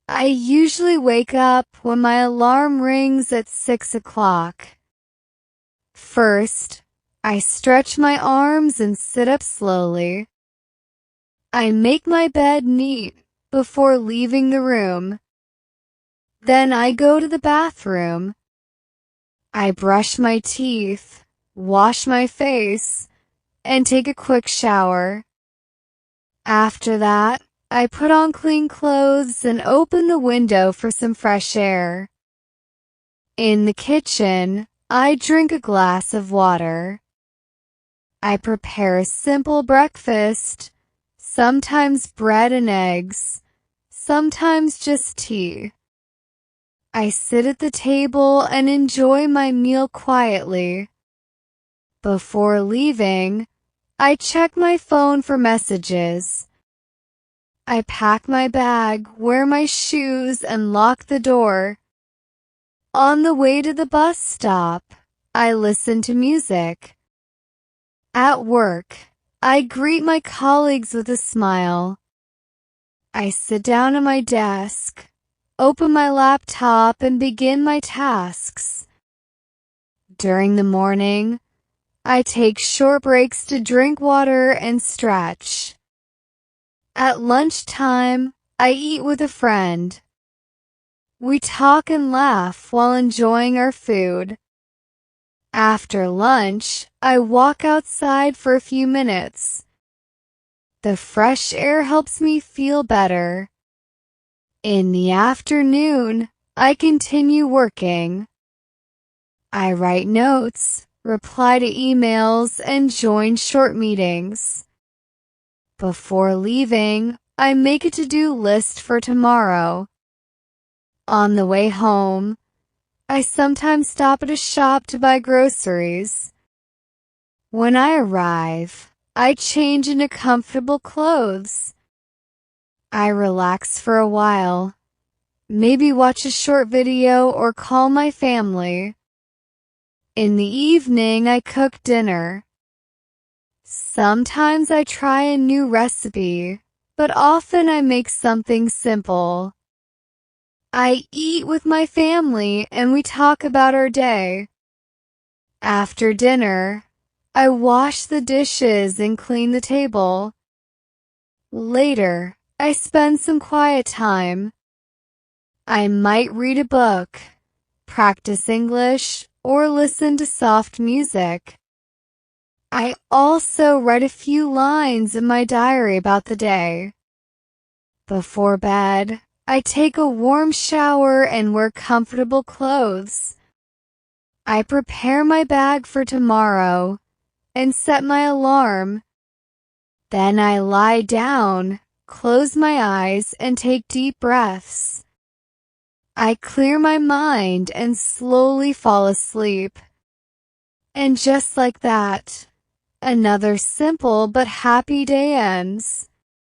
I usually wake up when my alarm rings at 6 o'clock. First, I stretch my arms and sit up slowly. I make my bed neat before leaving the room. Then I go to the bathroom. I brush my teeth, wash my face, and take a quick shower. After that, I put on clean clothes and open the window for some fresh air. In the kitchen, I drink a glass of water. I prepare a simple breakfast, sometimes bread and eggs, sometimes just tea. I sit at the table and enjoy my meal quietly. Before leaving, I check my phone for messages. I pack my bag, wear my shoes, and lock the door. On the way to the bus stop, I listen to music. At work, I greet my colleagues with a smile. I sit down at my desk, open my laptop, and begin my tasks. During the morning, I take short breaks to drink water and stretch. At lunchtime, I eat with a friend. We talk and laugh while enjoying our food. After lunch, I walk outside for a few minutes. The fresh air helps me feel better. In the afternoon, I continue working. I write notes, reply to emails, and join short meetings. Before leaving, I make a to-do list for tomorrow. On the way home, I sometimes stop at a shop to buy groceries. When I arrive, I change into comfortable clothes. I relax for a while, maybe watch a short video or call my family. In the evening, I cook dinner. Sometimes I try a new recipe, but often I make something simple. I eat with my family and we talk about our day. After dinner, I wash the dishes and clean the table. Later, I spend some quiet time. I might read a book, practice English, or listen to soft music. I also write a few lines in my diary about the day. Before bed, I take a warm shower and wear comfortable clothes. I prepare my bag for tomorrow and set my alarm. Then I lie down, close my eyes, and take deep breaths. I clear my mind and slowly fall asleep. And just like that, another simple but happy day ends.